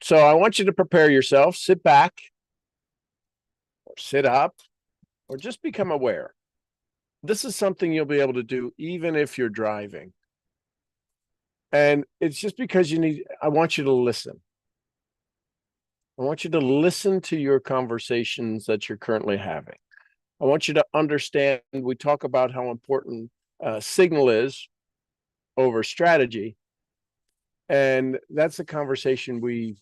So I want you to prepare yourself, sit back or sit up or just become aware. This is something you'll be able to do even if you're driving. And it's just because I want you to listen. I want you to listen to your conversations that you're currently having. I want you to understand, we talk about how important signal is over strategy. And that's the conversation we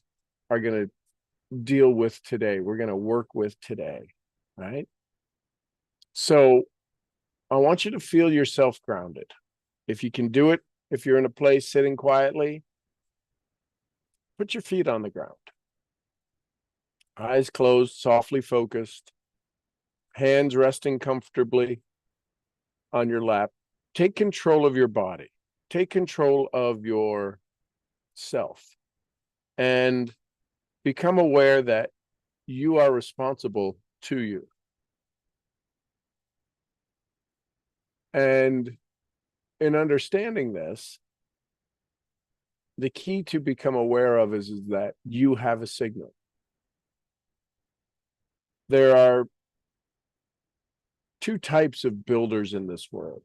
are going to deal with today. We're going to work with today, right? So I want you to feel yourself grounded. If you can do it, if you're in a place sitting quietly, put your feet on the ground. Eyes closed, softly focused, hands resting comfortably on your lap. Take control of your body. Take control of your self and become aware that you are responsible to you. And in understanding this, the key to become aware of is that you have a signal. There are two types of builders in this world.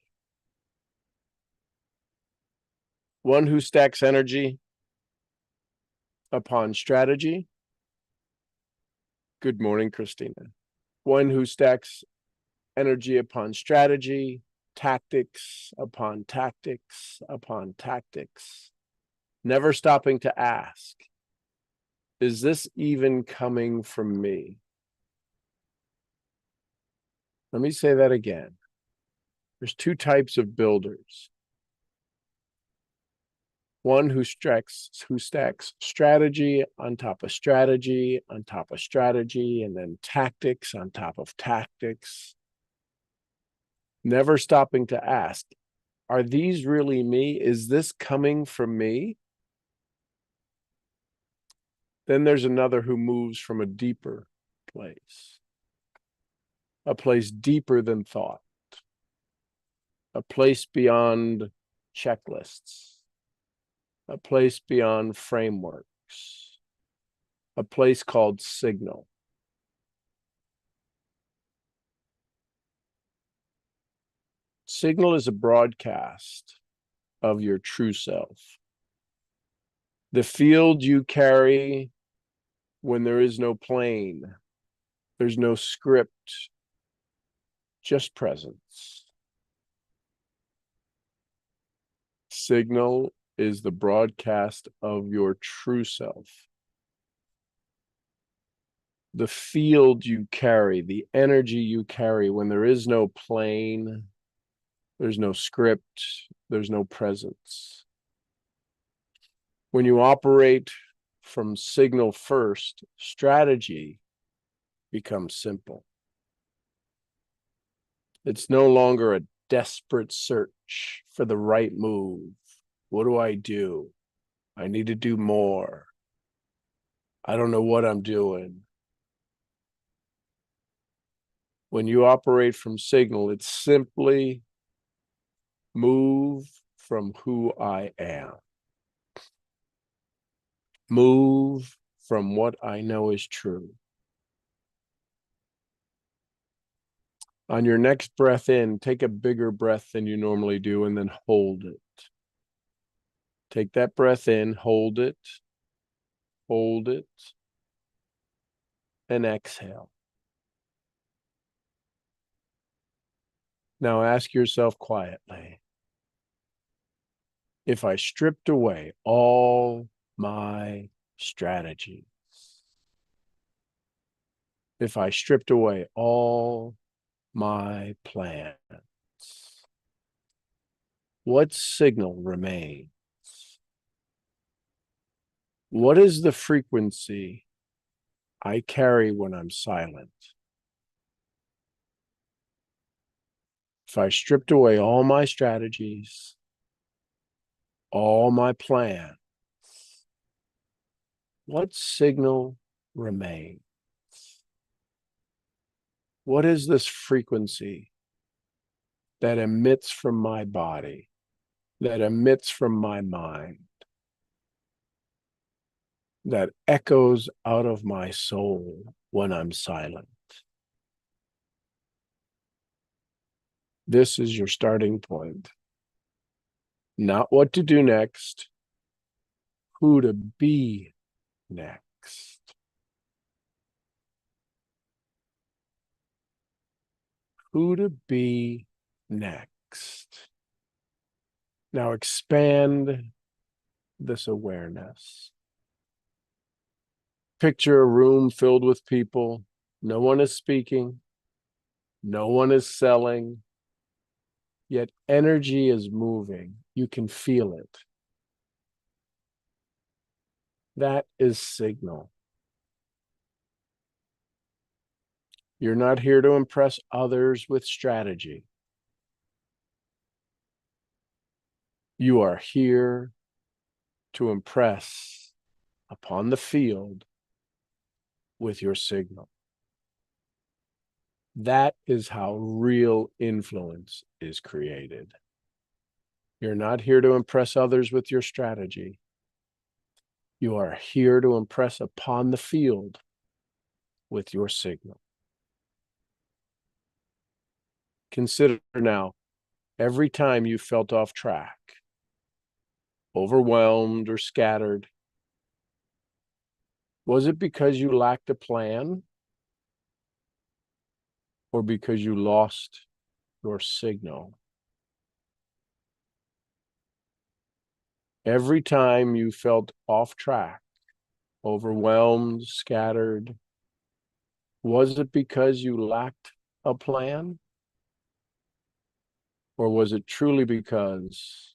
One who stacks energy upon strategy. Good morning, Christina. One who stacks energy upon strategy, tactics upon tactics upon tactics, never stopping to ask, is this even coming from me? Let me say that again. There's two types of builders. One who stacks strategy on top of strategy on top of strategy, and then tactics on top of tactics, never stopping to ask, are these really me? Is this coming from me? Then there's another who moves from a deeper place, a place deeper than thought, a place beyond checklists, a place beyond frameworks, a place called signal. Signal is a broadcast of your true self. The field you carry when there is no plane, there's no script, just presence. Signal is the broadcast of your true self. The field you carry, the energy you carry when there is no plane, there's no script, there's no presence. When you operate from signal first, strategy becomes simple. It's no longer a desperate search for the right move. What do? I need to do more. I don't know what I'm doing. When you operate from signal, it's simply move from who I am. Move from what I know is true. On your next breath in, take a bigger breath than you normally do and then hold it. Take that breath in, hold it, and exhale. Now ask yourself quietly, if I stripped away all my strategies, if I stripped away all my plans, what signal remains? What is the frequency I carry when I'm silent? If I stripped away all my strategies, all my plans, what signal remains? What is this frequency that emits from my body, that emits from my mind? that echoes out of my soul when I'm silent. This is your starting point. Not what to do next, who to be next. Who to be next. Now expand this awareness. Picture a room filled with people. No one is speaking. No one is selling. Yet energy is moving. You can feel it. That is signal. You're not here to impress others with strategy. You are here to impress upon the field with your signal. That is how real influence is created. You're not here to impress others with your strategy. You are here to impress upon the field with your signal. Consider now, every time you felt off track, overwhelmed or scattered, was it because you lacked a plan or because you lost your signal? Every time you felt off track, overwhelmed, scattered, was it because you lacked a plan? Or was it truly because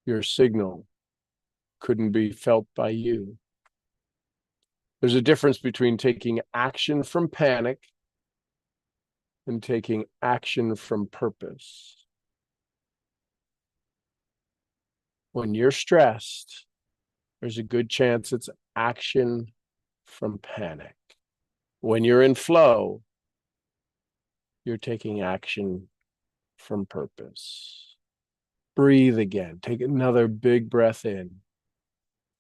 your signal couldn't be felt by you? There's a difference between taking action from panic and taking action from purpose. When you're stressed, there's a good chance it's action from panic. When you're in flow, you're taking action from purpose. Breathe again. Take another big breath in.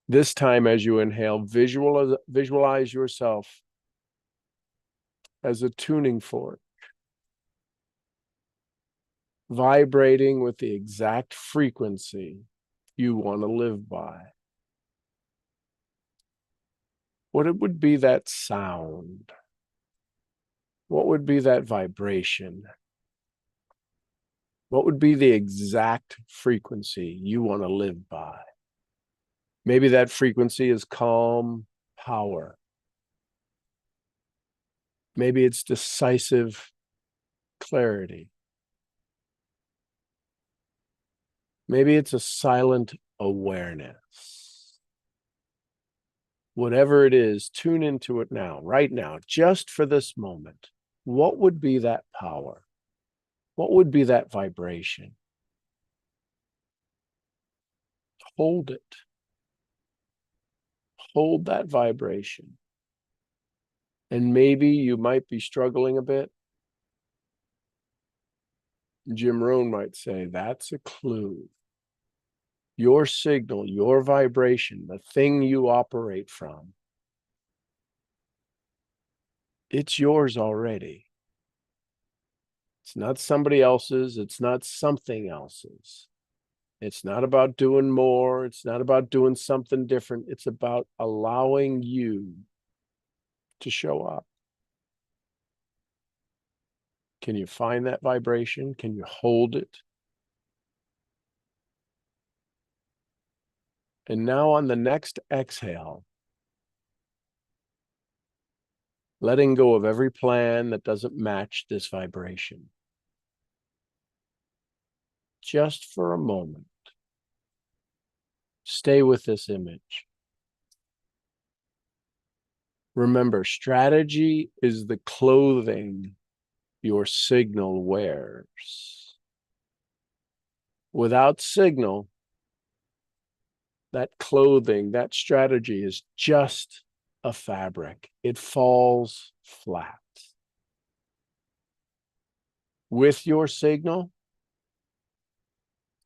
This time, as you inhale, visualize yourself as a tuning fork, vibrating with the exact frequency you want to live by. What it would be that sound? What would be that vibration? What would be the exact frequency you want to live by? Maybe that frequency is calm power. Maybe it's decisive clarity. Maybe it's a silent awareness. Whatever it is, tune into it now, right now, just for this moment. What would be that power? What would be that vibration? Hold it. Hold that vibration. And maybe you might be struggling a bit. Jim Rohn might say, that's a clue. Your signal, your vibration, the thing you operate from, it's yours already. It's not somebody else's. It's not something else's. It's not about doing more. It's not about doing something different. It's about allowing you to show up. Can you find that vibration? Can you hold it? And now on the next exhale, letting go of every plan that doesn't match this vibration. Just for a moment, stay with this image. Remember, strategy is the clothing your signal wears. Without signal, that clothing, that strategy is just a fabric. It falls flat. With your signal,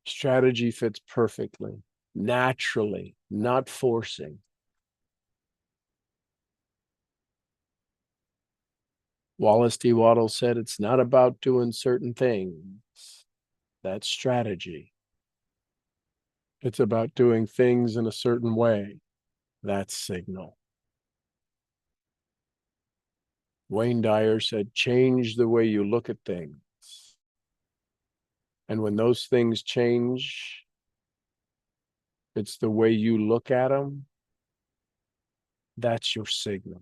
strategy fits perfectly, naturally, not forcing. Wallace D. Waddle said it's not about doing certain things. That's strategy. It's about doing things in a certain way. That's signal. Wayne Dyer said, change the way you look at things. And when those things change, it's the way you look at them. That's your signal.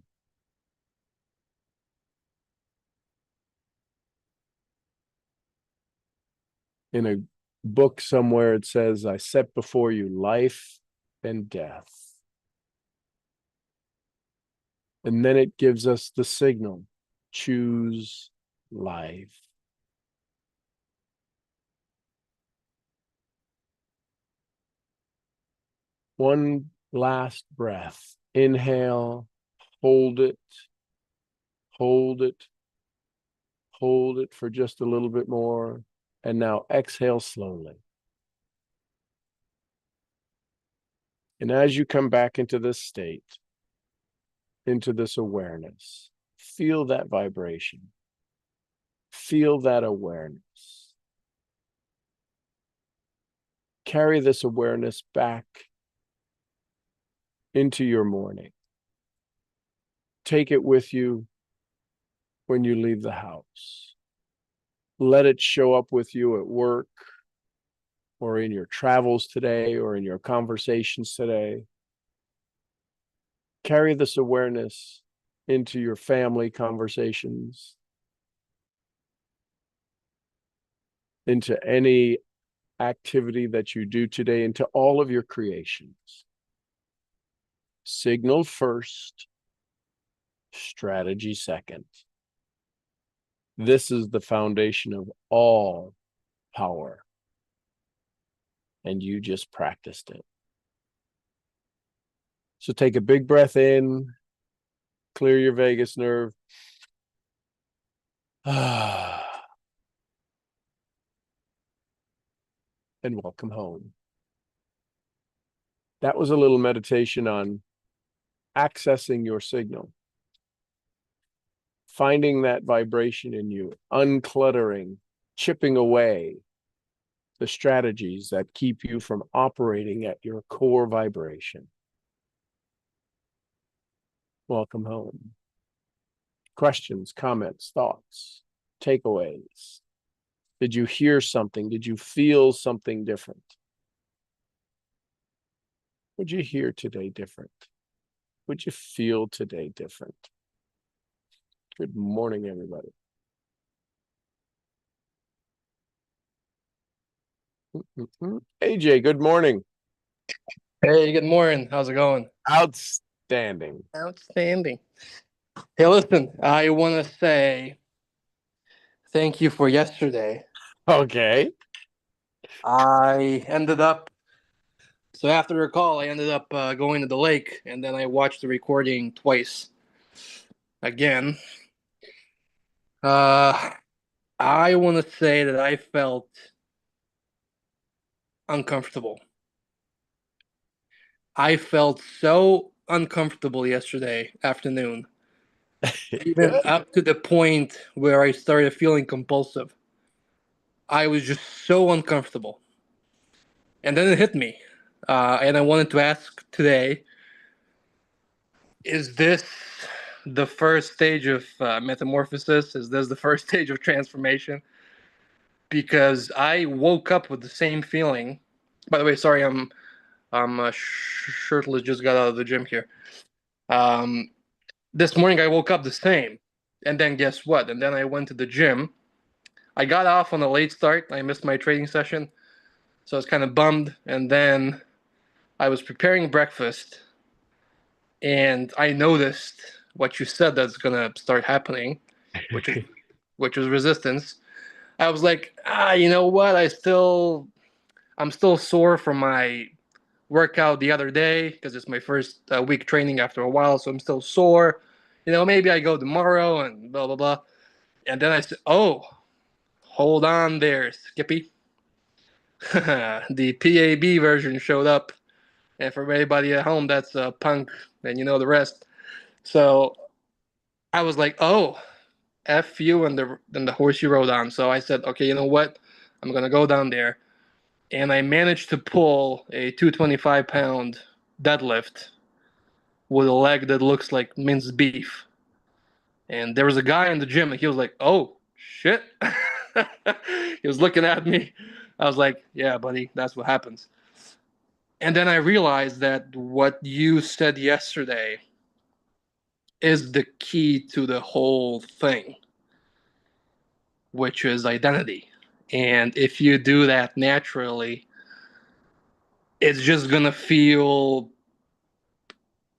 In a book somewhere, it says, I set before you life and death. And then it gives us the signal, choose life. One last breath. Inhale, hold it, hold it, hold it for just a little bit more. And now exhale slowly. And as you come back into this state, into this awareness, feel that vibration. Feel that awareness. Carry this awareness back into your morning. Take it with you when you leave the house. Let it show up with you at work or in your travels today or in your conversations today. Carry this awareness into your family conversations, into any activity that you do today, into all of your creations. Signal first, strategy second. This is the foundation of all power. And you just practiced it. So take a big breath in, clear your vagus nerve. And welcome home. That was a little meditation on accessing your signal, finding that vibration in you, uncluttering, chipping away the strategies that keep you from operating at your core vibration. Welcome home. Questions, comments, thoughts, takeaways. Did you hear something? Did you feel something different? Would you hear today different? Would you feel today different? Good morning, everybody. AJ, good morning. Hey, good morning. How's it going? Outstanding. Outstanding. Hey, listen, I want to say thank you for yesterday. Okay. I ended up, so after the call, I ended up going to the lake, and then I watched the recording twice again. I want to say that I felt uncomfortable. I felt so uncomfortable yesterday afternoon, even up to the point where I started feeling compulsive. I was just so uncomfortable. And then it hit me. And I wanted to ask today, is this the first stage of metamorphosis? Is this the first stage of transformation? Because I woke up with the same feeling. By the way, sorry, I'm shirtless. Just got out of the gym here. Um, this morning I woke up the same, and then guess what? And then I went to the gym. I got off on a late start. I missed my training session, so I was kind of bummed. And then I was preparing breakfast, and I noticed what you said that's gonna start happening, which is which was resistance. I was like, you know what? I'm still sore from my workout the other day because it's my first week training after a while, so I'm still sore. Maybe I go tomorrow and blah blah blah. And then I said, oh, hold on there, Skippy. The PAB version showed up, and for everybody at home, that's Punk, and you know the rest. So I was like, oh, F you and the horse you rode on. So I said, okay, you know what? I'm gonna go down there, and I managed to pull a 225-pound deadlift with a leg that looks like minced beef. And there was a guy in the gym, and he was like, "Oh shit!" He was looking at me. I was like, "Yeah, buddy, that's what happens." And then I realized that what you said yesterday is the key to the whole thing, which is identity. And if you do that naturally, it's just gonna feel.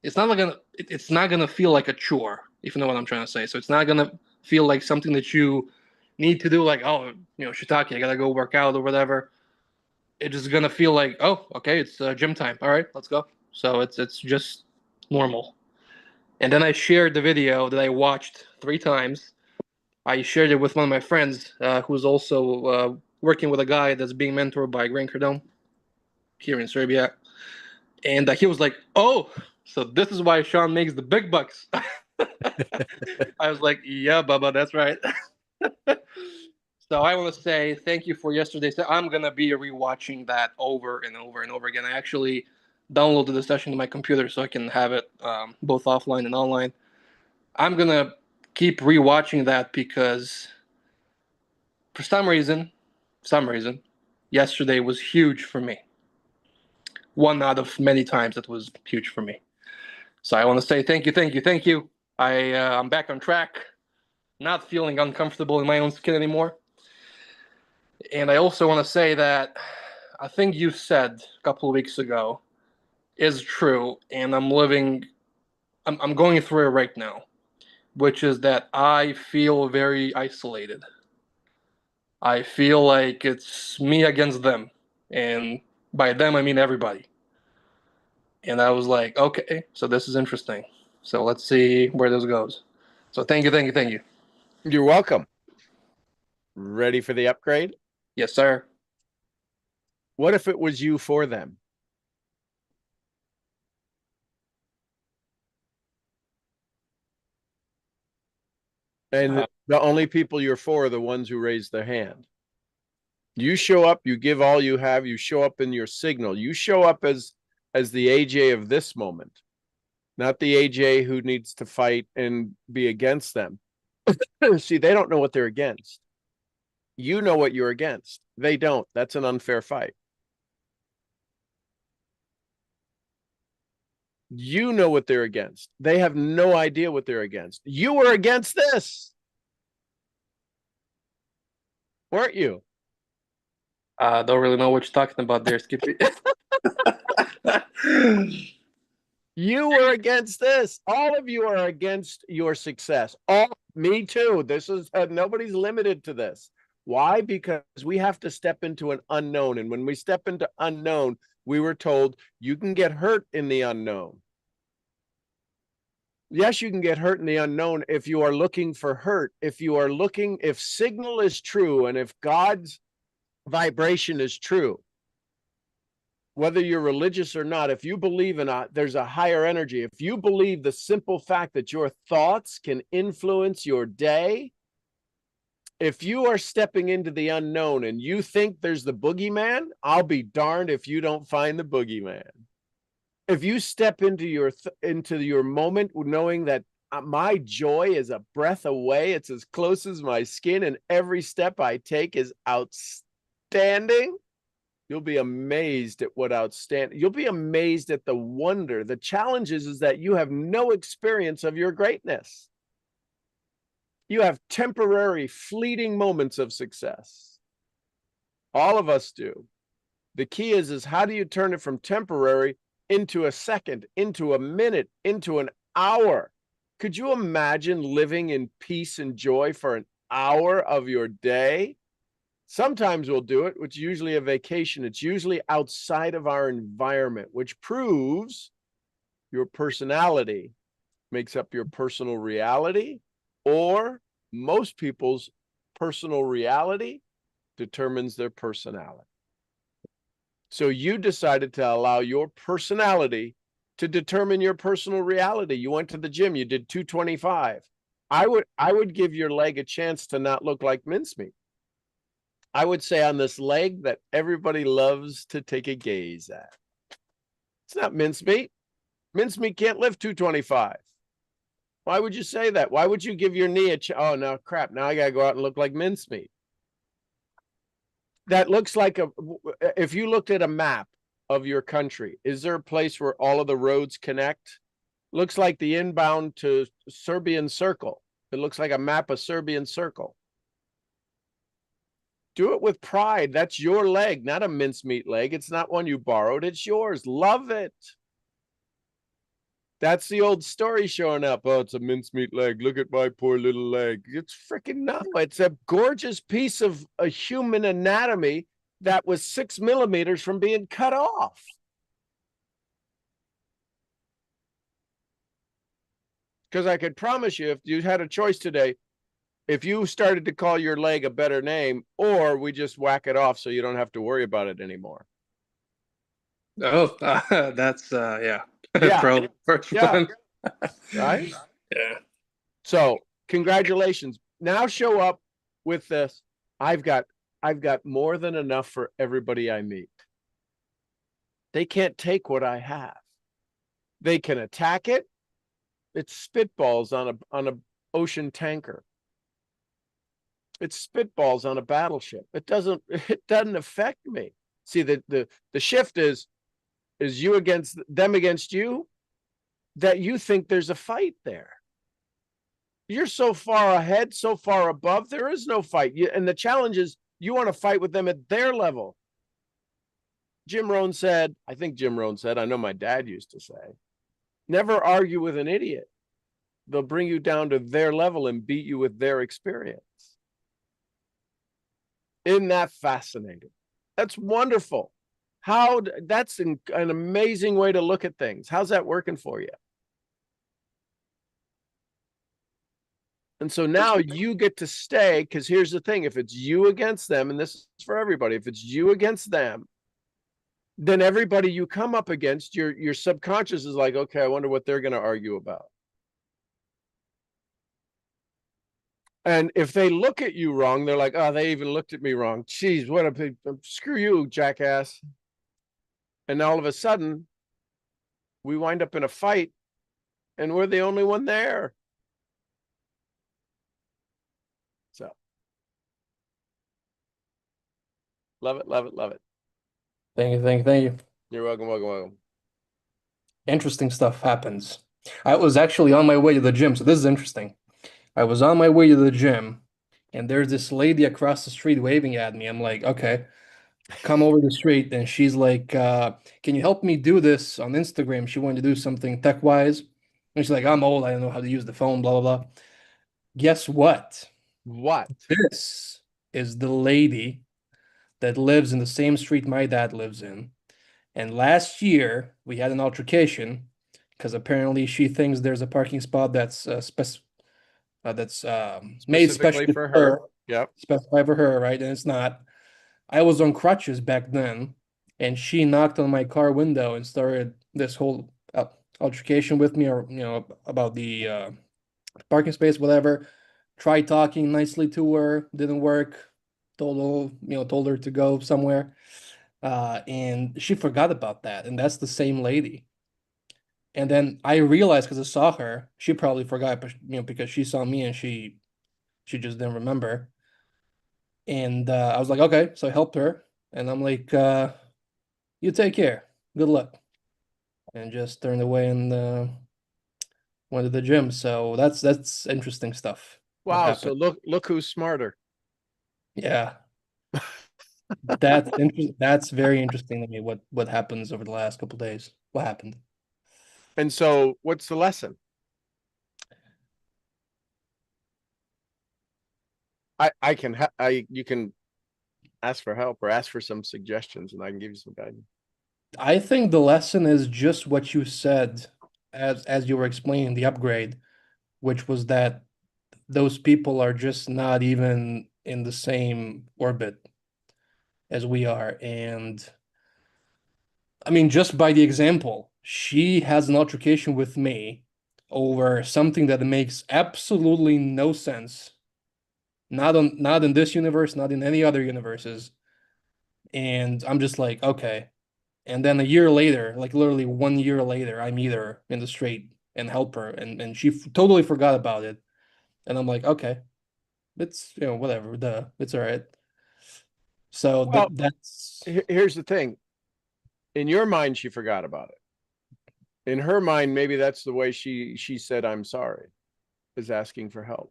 It's not gonna feel like a chore, if you know what I'm trying to say. So it's not gonna feel like something that you need to do, like, oh, shiitake, I gotta go work out or whatever. It's just gonna feel like, oh, okay, it's gym time. All right, let's go. So it's just normal. And then I shared the video that I watched 3 times. I shared it with one of my friends who's also working with a guy that's being mentored by Grant Cardone here in Serbia. And he was like, oh, so this is why Sean makes the big bucks. I was like, yeah, Bubba, that's right. So I want to say thank you for yesterday. So I'm going to be rewatching that over and over and over again. I actually downloaded the session to my computer so I can have it both offline and online. I'm going to keep rewatching that because for some reason, yesterday was huge for me. One out of many times that was huge for me. So I want to say thank you. I'm back on track, not feeling uncomfortable in my own skin anymore. And I also want to say that I think you said a couple of weeks ago is true, and I'm going through it right now, which is that I feel very isolated. I feel like it's me against them, and by them I mean everybody. And I was like, okay, so this is interesting. So let's see where this goes. So thank you. You're welcome. Ready for the upgrade? Yes, sir. What if it was you for them? And the only people you're for are the ones who raise their hand. You show up, you give all you have, you show up in your signal. You show up as the AJ of this moment, not the AJ who needs to fight and be against them. See, they don't know what they're against. You know what you're against. They don't. That's an unfair fight. You know what they're against. They have no idea what they're against. You were against this, weren't you? Don't really know what you're talking about there, Skippy. You were against this. All of you are against your success. Me too. This is nobody's limited to this. Why? Because we have to step into an unknown. And when we step into unknown, we were told you can get hurt in the unknown. Yes, you can get hurt in the unknown if you are looking for hurt. If signal is true and if God's vibration is true, whether you're religious or not, if you believe in there's a higher energy, if you believe the simple fact that your thoughts can influence your day, if you are stepping into the unknown and you think there's the boogeyman, I'll be darned if you don't find the boogeyman. If you step into your moment knowing that my joy is a breath away, it's as close as my skin, and every step I take is outstanding, you'll be amazed at what outstanding. You'll be amazed at the wonder. The challenge is that you have no experience of your greatness. You have temporary, fleeting moments of success. All of us do. The key is how do you turn it from temporary into a second, into a minute, into an hour? Could you imagine living in peace and joy for an hour of your day? Sometimes we'll do it, which is usually a vacation. It's usually outside of our environment, which proves your personality makes up your personal reality, or most people's personal reality determines their personality. So you decided to allow your personality to determine your personal reality. You went to the gym, you did 225. I would give your leg a chance to not look like mincemeat. I would say on this leg that everybody loves to take a gaze at. It's not mincemeat. Mincemeat can't lift 225. Why would you say that? Why would you give your knee oh no, crap, now I gotta go out and look like mincemeat? That looks like if you looked at a map of your country, is there a place where all of the roads connect? Looks like the inbound to Serbian Circle. It looks like a map of Serbian Circle. Do it with pride. That's your leg, not a mincemeat leg. It's not one you borrowed. It's yours. Love it. That's the old story showing up. Oh, it's a mincemeat leg. Look at my poor little leg. It's freaking no. It's a gorgeous piece of a human anatomy that was 6 millimeters from being cut off. Because I could promise you, if you had a choice today, if you started to call your leg a better name, or we just whack it off so you don't have to worry about it anymore. Oh, that's yeah. Yeah. Probably first Yeah. one. Right? Yeah. So congratulations. Now show up with this. I've got more than enough for everybody I meet. They can't take what I have. They can attack it. It's spitballs on a ocean tanker. It's spitballs on a battleship. It doesn't affect me. See, the shift is you against them against you, that you think there's a fight there. You're so far ahead, so far above, there is no fight. And the challenge is you want to fight with them at their level. Jim Rohn said, I think Jim Rohn said, I know my dad used to say, never argue with an idiot. They'll bring you down to their level and beat you with their experience. Isn't that fascinating? That's wonderful. That's an amazing way to look at things. How's that working for you? And so now you get to stay, because here's the thing. If it's you against them, and this is for everybody, if it's you against them, then everybody you come up against, your subconscious is like, okay, I wonder what they're going to argue about. And if they look at you wrong, they're like, oh, they even looked at me wrong. Jeez, what a screw you, jackass. And all of a sudden, we wind up in a fight, and we're the only one there. So, love it, love it, love it. Thank you, thank you, thank you. You're welcome, welcome, welcome. Interesting stuff happens. I was actually on my way to the gym, so this is interesting. I was on my way to the gym, and there's this lady across the street waving at me. I'm like, okay, come over the street, and she's like, can you help me do this on Instagram? She wanted to do something tech-wise. And she's like, I'm old, I don't know how to use the phone, blah, blah, blah. Guess what? What? This is the lady that lives in the same street my dad lives in. And last year we had an altercation because apparently she thinks there's a parking spot that's made specially for her. Yep. specified for her, right? And it's not. I was on crutches back then, and she knocked on my car window and started this whole altercation with me, or about the parking space, whatever. Tried talking nicely to her, didn't work. Told her to go somewhere, and she forgot about that, and that's the same lady. And then I realized, because I saw her, she probably forgot, but because she saw me and she just didn't remember. And I was like, okay, so I helped her, and I'm like, you take care, good luck, and just turned away and went to the gym. So that's interesting stuff. Wow. So look who's smarter. Yeah. That's interesting. That's very interesting to me. What happens over the last couple days? What happened? And so what's the lesson? You can ask for help or ask for some suggestions, and I can give you some guidance. I think the lesson is just what you said as you were explaining the upgrade, which was that those people are just not even in the same orbit as we are. And I mean, just by the example, she has an altercation with me. over something that makes absolutely no sense. Not in this universe, not in any other universes. And I'm just like, okay. And then a year later, like literally 1 year later, I meet her in the street and help her, and she totally forgot about it. And I'm like, okay, it's whatever, it's all right. So Well, that's here's the thing. In your mind, she forgot about it. In her mind, maybe that's the way she said, "I'm sorry," is asking for help.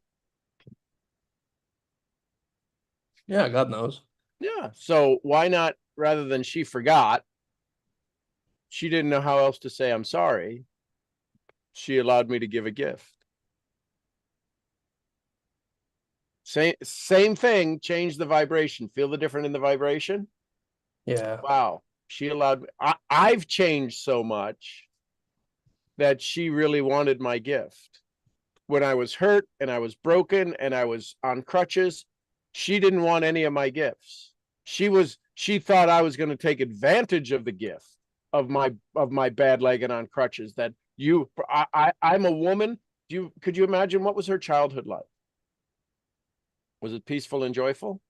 yeah, God knows. Yeah. So why not, rather than she forgot, she didn't know how else to say I'm sorry, she allowed me to give a gift. Same thing, change the vibration. Feel the difference in the vibration? Yeah. Wow. She allowed me. I've changed so much that she really wanted my gift. When I was hurt and I was broken and I was on crutches, she didn't want any of my gifts. She thought I was going to take advantage of the gift of my bad leg and on crutches. That I'm a woman. Could you imagine what was her childhood like? Was it peaceful and joyful?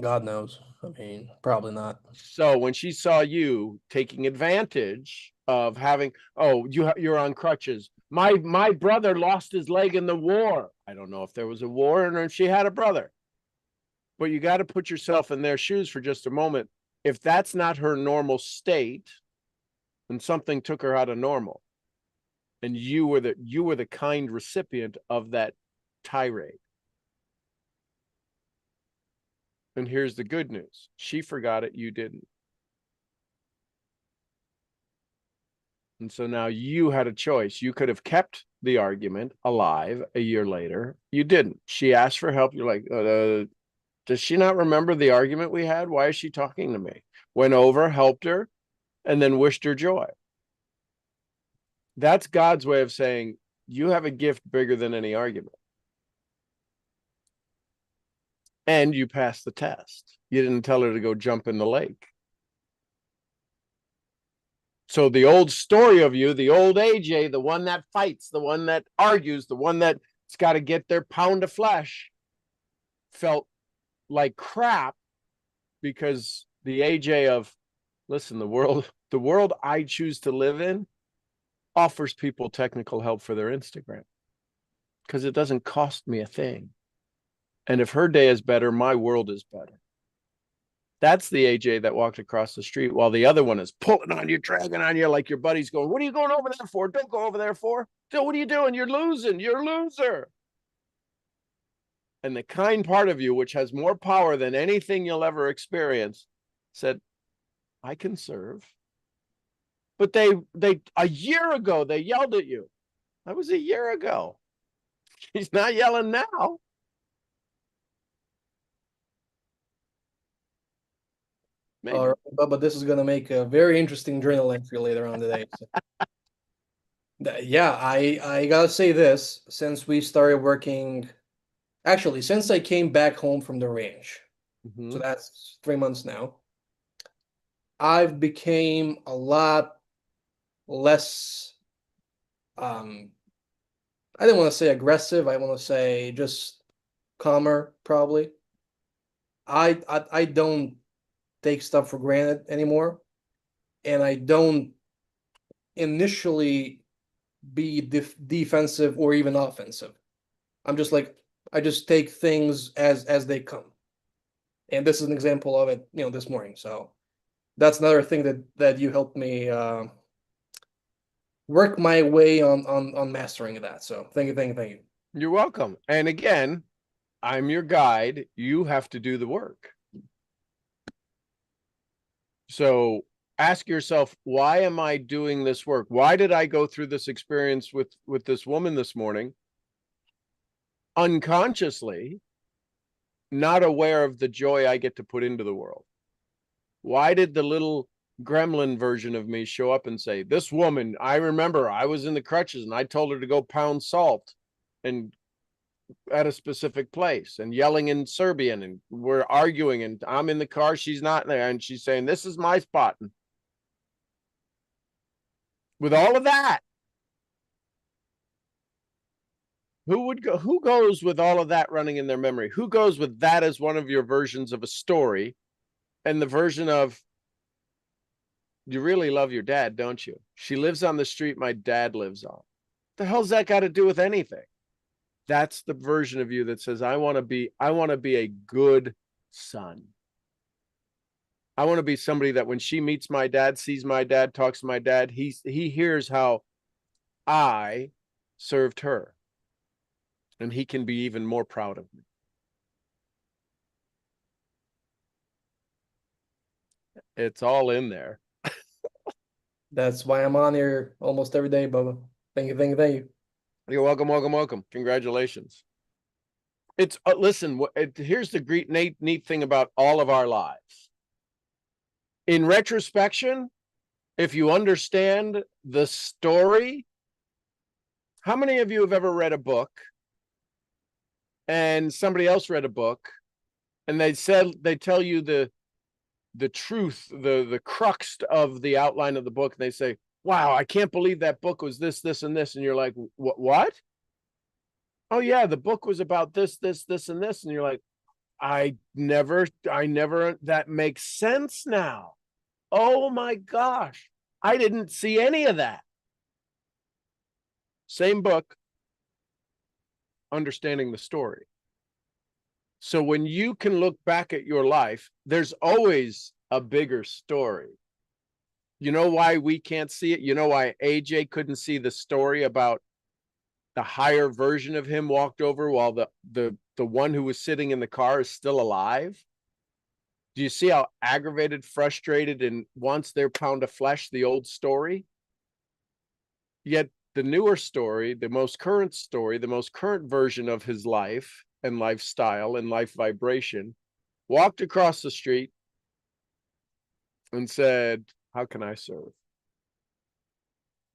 God knows. I mean, probably not. So when she saw you taking advantage of having, oh, you're on crutches. My brother lost his leg in the war. I don't know if there was a war or if she had a brother, but you got to put yourself in their shoes for just a moment. If that's not her normal state, then something took her out of normal, and you were the kind recipient of that tirade. And here's the good news: she forgot it, you didn't. And so now you had a choice. You could have kept the argument alive a year later. You didn't. She asked for help. You're like, does she not remember the argument we had? Why is she talking to me? Went over, helped her, and then wished her joy. That's God's way of saying, you have a gift bigger than any argument. And you passed the test. You didn't tell her to go jump in the lake. So the old story of you, the old AJ, the one that fights, the one that argues, the one that's got to get their pound of flesh, felt like crap because the AJ of, listen, the world I choose to live in offers people technical help for their Instagram because it doesn't cost me a thing. And if her day is better, my world is better. That's the AJ that walked across the street while the other one is pulling on you, dragging on you like your buddy's going, what are you going over there for? Don't go over there for. So what are you doing? You're losing. You're a loser. And the kind part of you, which has more power than anything you'll ever experience, said, I can serve. But they a year ago, they yelled at you. That was a year ago. He's not yelling now. Maybe. All right, but this is gonna make a very interesting journal entry later on today. So. Yeah, I gotta say this, since we started working, actually, since I came back home from the range, so that's 3 months now, I've became a lot less, I didn't want to say aggressive, I want to say just calmer, probably. I don't take stuff for granted anymore, and I don't initially be defensive or even offensive. I'm just like, I just take things as they come. And this is an example of it, this morning. So that's another thing that you helped me work my way on mastering that. So thank you. You're welcome. And again, I'm your guide. You have to do the work. So ask yourself, why am I doing this work? Why did I go through this experience with this woman this morning? Unconsciously, not aware of the joy I get to put into the world. Why did the little gremlin version of me show up and say, this woman, I remember I was in the crutches and I told her to go pound salt and at a specific place and yelling in Serbian, and we're arguing and I'm in the car, she's not there, and she's saying, this is my spot. And with all of that, who goes with all of that running in their memory? Who goes with that as one of your versions of a story and the version of, you really love your dad, don't you? She lives on the street my dad lives on. The hell's that got to do with anything? That's the version of you that says, I want to be a good son. I want to be somebody that when she meets my dad, sees my dad, talks to my dad, he hears how I served her. And he can be even more proud of me. It's all in there. That's why I'm on here almost every day, Bubba. Thank you, thank you, thank you. You're welcome, welcome, welcome. Congratulations. It's listen, here's the great neat thing about all of our lives. In retrospection, if you understand the story, how many of you have ever read a book and somebody else read a book and they tell you the truth, the crux of the outline of the book, and they say, wow, I can't believe that book was this, and this, and you're like, what? Oh yeah, the book was about this, and this, and you're like, I never, that makes sense now. Oh my gosh, I didn't see any of that. Same book, understanding the story. So when you can look back at your life, there's always a bigger story. You know why we can't see it? You know why AJ couldn't see the story about the higher version of him walked over while the one who was sitting in the car is still alive? Do you see how aggravated, frustrated, and wants their pound of flesh, the old story? Yet the newer story, the most current version of his life and lifestyle and life vibration, walked across the street and said, how can I serve?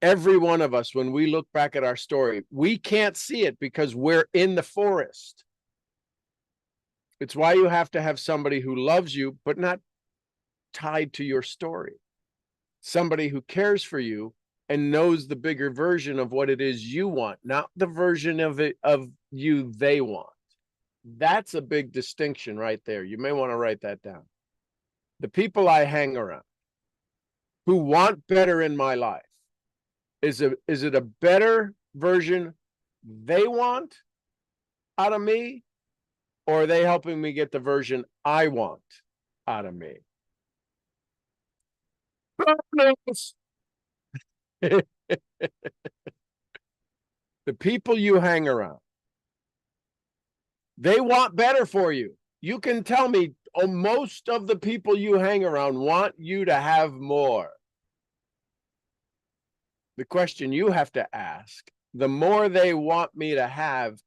Every one of us, when we look back at our story, we can't see it because we're in the forest. It's why you have to have somebody who loves you, but not tied to your story. Somebody who cares for you and knows the bigger version of what it is you want, not the version of you they want. That's a big distinction right there. You may want to write that down. The people I hang around who want better in my life, is it a better version they want out of me, or are they helping me get the version I want out of me? The people you hang around, they want better for you. You can tell me, oh, most of the people you hang around want you to have more. The question you have to ask, the more they want me to have,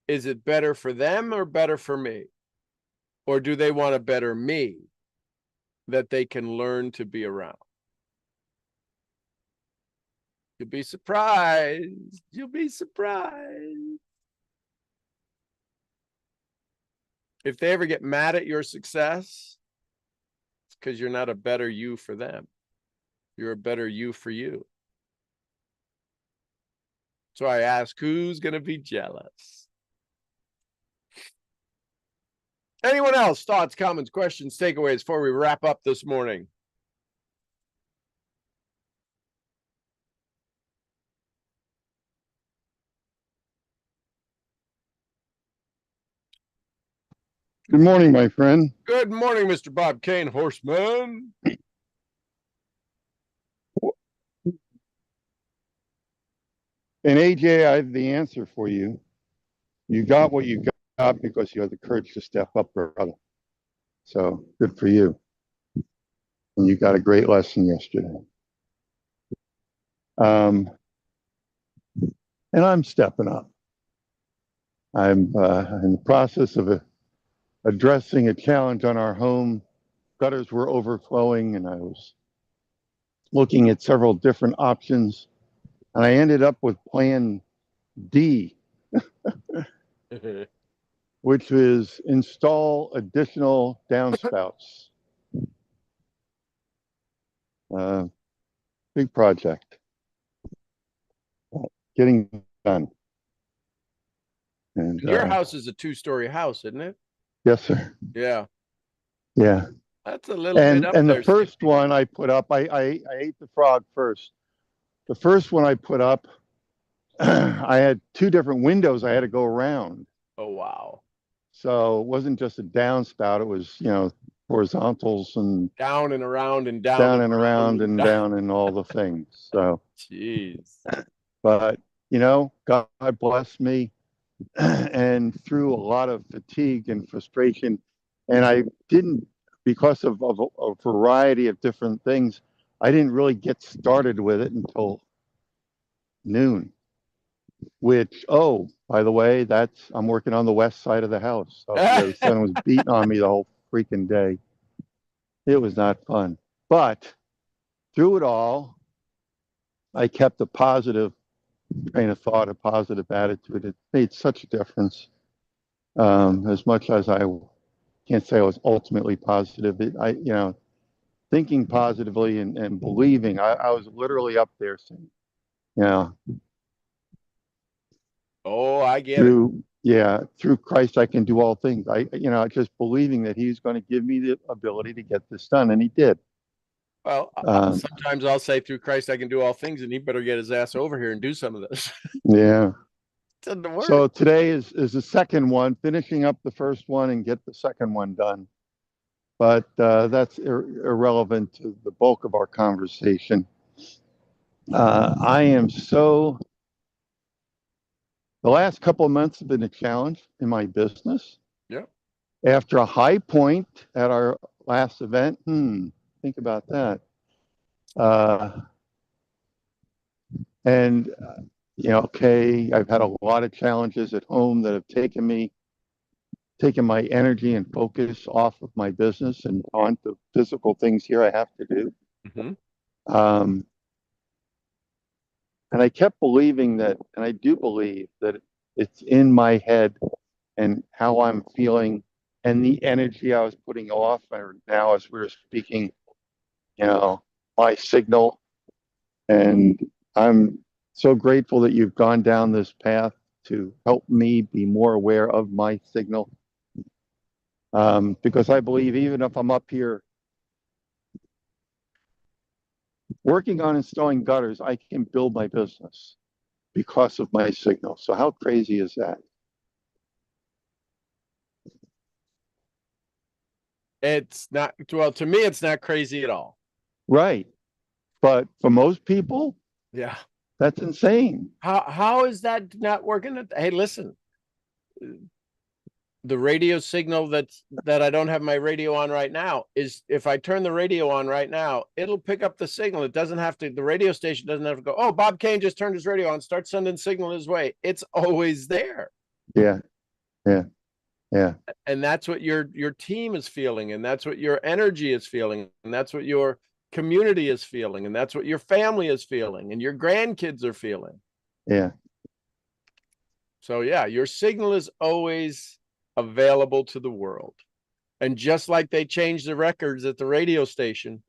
is it better for them or better for me? Or do they want a better me that they can learn to be around? You'll be surprised. You'll be surprised. If they ever get mad at your success, it's because you're not a better you for them. You're a better you for you. So I ask, who's going to be jealous? Anyone else? Thoughts, comments, questions, takeaways before we wrap up this morning? Good morning, my friend. Good morning, Mr. Bob Kane, horseman. And AJ, I have the answer for you. You got what you got because you had the courage to step up, brother. So good for you. And you got a great lesson yesterday. And I'm stepping up. I'm in the process of addressing a challenge on our home. Gutters were overflowing, and I was looking at several different options, and I ended up with plan D, which is install additional downspouts. Big project. Getting done. And Your house is a 2-story house, isn't it? yes, sir. Yeah. Yeah. That's a little bit up And there. the first one I put up, I ate the frog first. The first one I put up, I had 2 different windows I had to go around. Oh, wow. So it wasn't just a downspout. It was, horizontals and Down and around and down, down and around and down and all the things. So, Jeez. but, God blessed me and through a lot of fatigue and frustration. And I didn't, because of a variety of different things, I didn't really get started with it until noon, which, oh, by the way, I'm working on the west side of the house. So the sun was beating on me the whole freaking day. It was not fun. But through it all, I kept a positive train of thought, a positive attitude. It made such a difference. As much as I can't say I was ultimately positive, thinking positively and believing, I was literally up there saying, Oh, I get it. through Christ, I can do all things. Just believing that he's going to give me the ability to get this done. And he did. Well, sometimes I'll say through Christ, I can do all things, and he better get his ass over here and do some of this. Yeah. So today is the second one, finishing up the first one and get the second one done. But that's irrelevant to the bulk of our conversation. The last couple of months have been a challenge in my business. Yeah. After a high point at our last event, think about that. I've had a lot of challenges at home that have taken my energy and focus off of my business and onto physical things here I have to do. Mm-hmm. And I kept believing that, and I do believe that it's in my head and how I'm feeling and the energy I was putting off. Or now, as we were speaking, my signal. And I'm so grateful that you've gone down this path to help me be more aware of my signal. Because I believe even if I'm up here working on installing gutters, I can build my business because of my signal. So how crazy is that? It's not, well, to me, it's not crazy at all. Right. But for most people, yeah, that's insane. How is that not working? Hey, listen, the radio signal that I don't have my radio on right now is, if I turn the radio on right now, it'll pick up the signal. It doesn't have to, the radio station doesn't have to go, oh, Bob Kane just turned his radio on, start sending signal his way. It's always there. Yeah. And that's what your team is feeling, and that's what your energy is feeling, and that's what your community is feeling, and that's what your family is feeling, and your grandkids are feeling. Yeah. So yeah, your signal is always available to the world. And just like they changed the records at the radio station,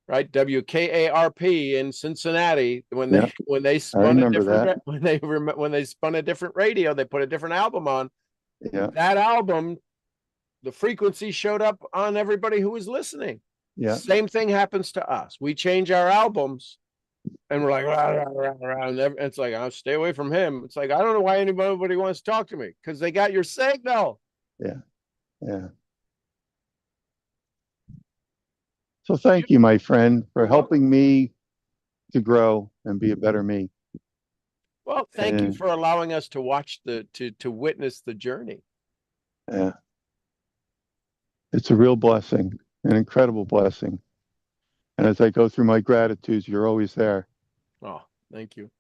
right? WKARP in Cincinnati, when they spun a different when they spun a different radio, they put a different album on. Yeah. That album, the frequency showed up on everybody who was listening. Yeah. Same thing happens to us. We change our albums and we're like, rah, rah, rah, and it's like, I'll stay away from him. It's like, I don't know why anybody wants to talk to me, because they got your signal. Yeah. So thank you, my friend, for helping me to grow and be a better me. Well, thank you for allowing us to watch to witness the journey. Yeah. It's a real blessing, an incredible blessing. And as I go through my gratitudes, you're always there. Oh, thank you.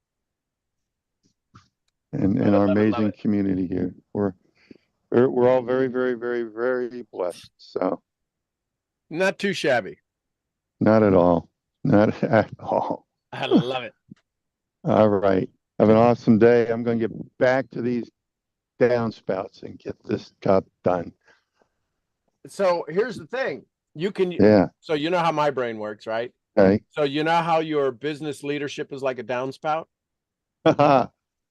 And in our amazing community here. We're all very, very, very, very blessed. So not too shabby. Not at all. Not at all. I love it. All right. Have an awesome day. I'm going to get back to these downspouts and get this job done. So here's the thing. So you know how my brain works, right? Okay. So you know how your business leadership is like a downspout?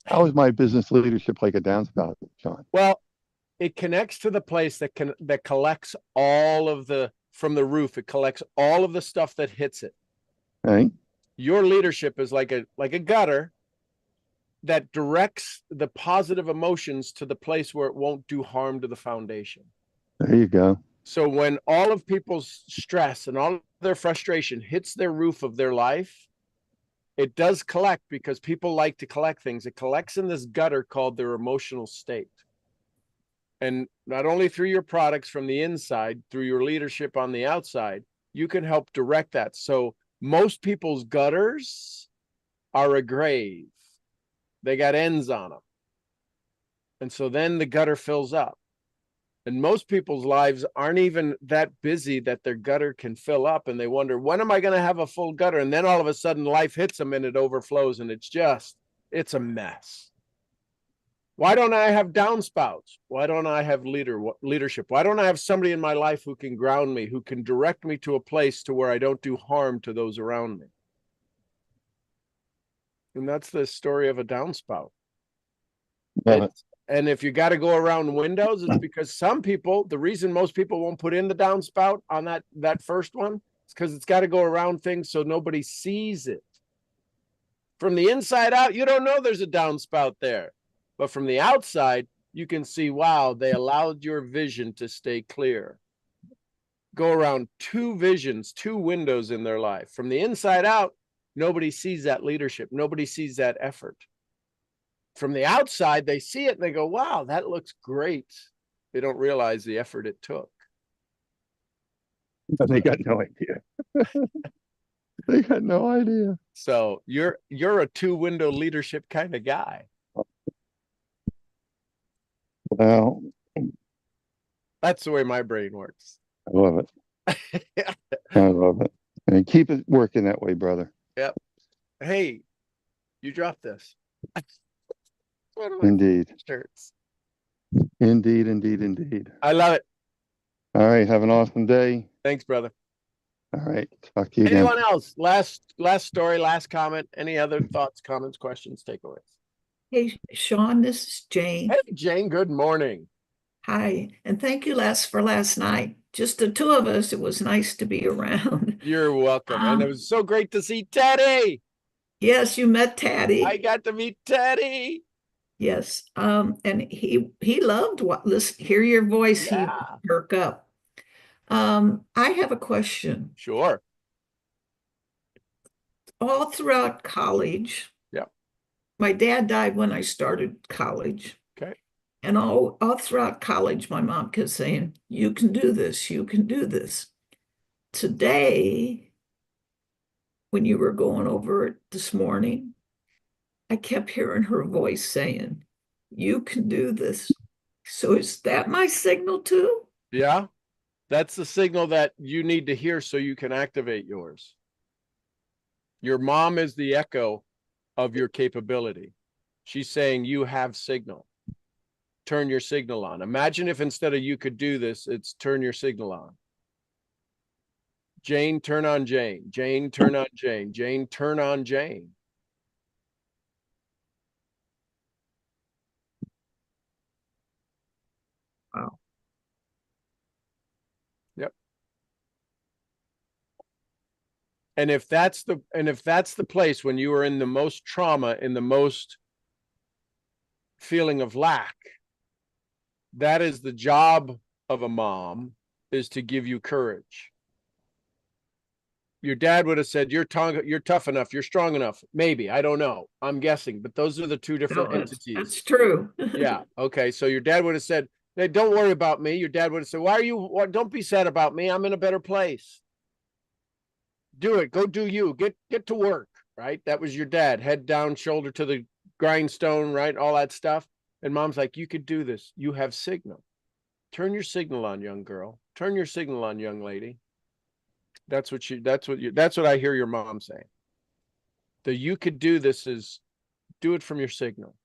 How is my business leadership like a downspout, Sean? Well, it connects to the place that collects all of the from the roof. It collects all of the stuff that hits it. Right? Your leadership is like a gutter that directs the positive emotions to the place where it won't do harm to the foundation. There you go. So when all of people's stress and all of their frustration hits their roof of their life, it does collect because people like to collect things. It collects in this gutter called their emotional state. And not only through your products from the inside, through your leadership on the outside, you can help direct that. So most people's gutters are a grave. They got ends on them. And so then the gutter fills up. And most people's lives aren't even that busy that their gutter can fill up. And they wonder, when am I going to have a full gutter? And then all of a sudden life hits them and it overflows. And it's a mess. Why don't I have downspouts? Why don't I have leadership? Why don't I have somebody in my life who can ground me, who can direct me to a place to where I don't do harm to those around me? And that's the story of a downspout. And if you got to go around windows, it's because some people, the reason most people won't put in the downspout on that first one is because it's got to go around things so nobody sees it. From the inside out, you don't know there's a downspout there. But from the outside, you can see, wow, they allowed your vision to stay clear. Go around two visions, two windows in their life. From the inside out, nobody sees that leadership. Nobody sees that effort. From the outside, they see it and they go, wow, that looks great. They don't realize the effort it took. They got no idea. They got no idea. So you're a two-window leadership kind of guy. Well, that's the way my brain works. I love it. I love it. And keep it working that way, brother. Yep. Hey, you dropped this. Indeed. Shirts. Indeed, indeed, indeed. I love it. All right. Have an awesome day. Thanks, brother. All right. Talk to you again. Anyone else? Last story, last comment. Any other thoughts, comments, questions, takeaways? Hey, Sean, this is Jane. Hey, Jane, good morning. Hi, and thank you for last night. Just the two of us, it was nice to be around. You're welcome. And it was so great to see Teddy. Yes, you met Teddy. I got to meet Teddy. Yes, and he loved hear your voice. Yeah. He perk up. I have a question. Sure. All throughout college, yep. My dad died when I started college. Okay. And all throughout college, my mom kept saying, you can do this, you can do this. Today, when you were going over it this morning, I kept hearing her voice saying, you can do this. So is that my signal too? Yeah. That's the signal that you need to hear so you can activate yours. Your mom is the echo of your capability. She's saying you have signal. Turn your signal on. Imagine if instead of you could do this, it's turn your signal on. Jane, turn on Jane. Jane, turn on Jane. Jane, turn on Jane. Wow. Yep. And if that's the place when you are in the most trauma, in the most feeling of lack, that is the job of a mom, is to give you courage. Your dad would have said, you're tough enough, you're strong enough. Maybe, I don't know. I'm guessing, but those are the two different entities. That's true. Yeah. Okay. So your dad would have said, hey, don't worry about me. Your dad would have said, don't be sad about me. I'm in a better place. Do it. Go do you. Get to work. Right. That was your dad. Head down, shoulder to the grindstone, right? All that stuff. And mom's like, you could do this. You have signal. Turn your signal on, young girl. Turn your signal on, young lady. That's what I hear your mom saying. That you could do this is do it from your signal.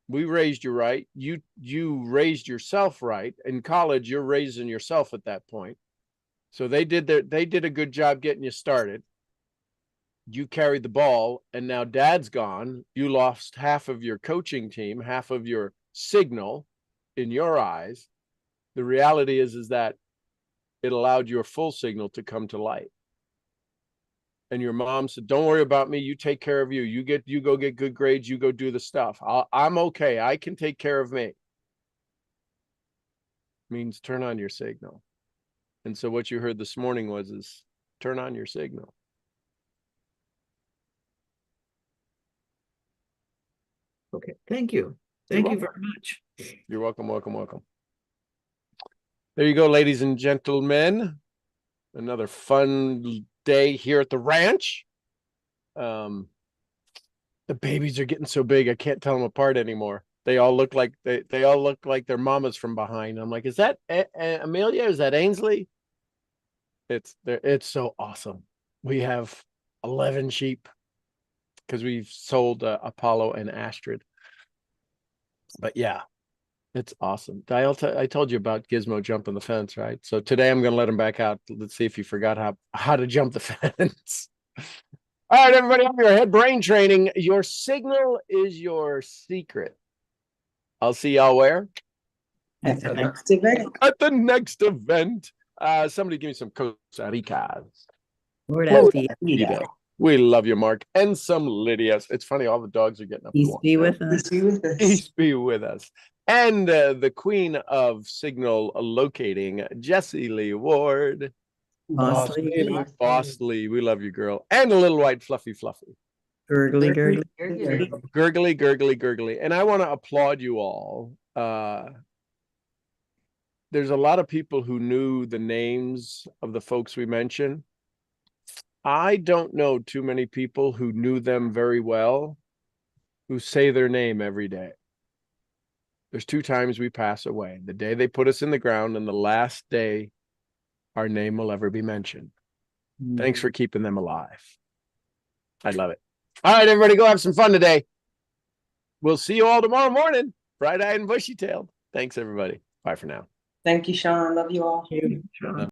We raised you right. You raised yourself right. In college, you're raising yourself at that point. So they did a good job getting you started. you carried the ball and now dad's gone. You lost half of your coaching team, half of your signal in your eyes. The reality is that it allowed your full signal to come to light. And your mom said, don't worry about me. You take care of you. You go get good grades. You go do the stuff. I'm okay. I can take care of me. Means turn on your signal. And so what you heard this morning is turn on your signal. Okay, thank you. Thank you very much. You're welcome, welcome, welcome. There you go, ladies and gentlemen. Another fun day here at the ranch. The babies are getting so big, I can't tell them apart anymore. They all look like they all look like their mamas from behind. I'm like, is that Amelia? Is that Ainsley? It's so awesome. We have 11 sheep because we've sold Apollo and Astrid. But yeah, it's awesome. I told you about Gizmo jumping the fence, right? So today I'm going to let him back out. Let's see if he forgot how to jump the fence. All right, everybody, on your head brain training. Your signal is your secret. I'll see y'all where? At the next event. At the next event. Somebody give me some Costa Ricas. Pura vida. We love you, Mark. And some Lydias. It's funny, all the dogs are getting up. Peace be with us. Peace be with us. And the queen of signal locating, Jessie Lee Ward. Boss lady. Boss Lee. We love you, girl. And a little white fluffy. Gurgly, gurgly. Gurgly. And I want to applaud you all. There's a lot of people who knew the names of the folks we mentioned. I don't know too many people who knew them very well, who say their name every day. There's 2 times we pass away. The day they put us in the ground and the last day our name will ever be mentioned. Thanks for keeping them alive. I love it. All right, everybody, go have some fun today. We'll see you all tomorrow morning, bright-eyed and bushy-tailed. Thanks, everybody. Bye for now. Thank you, Sean. Love you all. Sean.